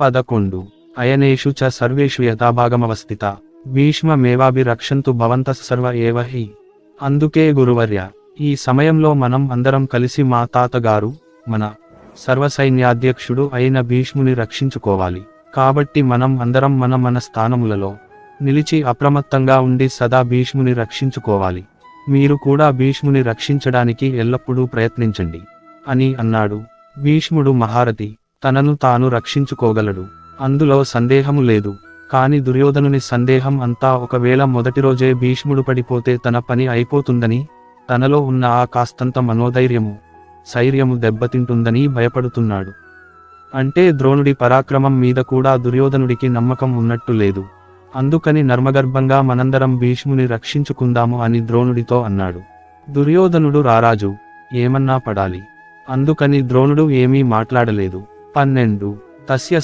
11 అయనేషు చ సర్వేషు యథాభాగమవస్థిత భీష్మమేవాభిరక్షन्तు భవంతః సర్వ ఏవ హి. అందుకే గురువర్య, ఈ సమయంలో మనం అందరం కలిసి మా తాతగారు, మన సర్వసైన్యాధ్యక్షుడు అయిన భీష్ముని రక్షించుకోవాలి. కాబట్టి మనం అందరం మన మన స్థానములలో నిలిచి అప్రమత్తంగా ఉండి సదా భీష్ముని రక్షించుకోవాలి. మీరు కూడా భీష్ముని రక్షించడానికి ఎల్లప్పుడూ ప్రయత్నించండి అని అన్నాడు. భీష్ముడు మహారథి, తనను తాను రక్షించుకోగలడు, అందులో సందేహము లేదు. కాని దుర్యోధనుని సందేహం అంతా ఒకవేళ మొదటి రోజే భీష్ముడు పడిపోతే తన పని అయిపోతుందని, తనలో ఉన్న ఆ కాస్తంత మనోధైర్యము, శైర్యము దెబ్బతింటుందని భయపడుతున్నాడు. అంటే ద్రోణుడి పరాక్రమం మీద కూడా దుర్యోధనుడికి నమ్మకం ఉన్నట్టు లేదు. అందుకని నర్మగర్భంగా మనందరం భీష్ముని రక్షించుకుందాము అని ద్రోణుడితో అన్నాడు. దుర్యోధనుడు రారాజు, ఏమన్నా పడాలి. అందుకని ద్రోణుడు ఏమీ మాట్లాడలేదు. 12 తస్య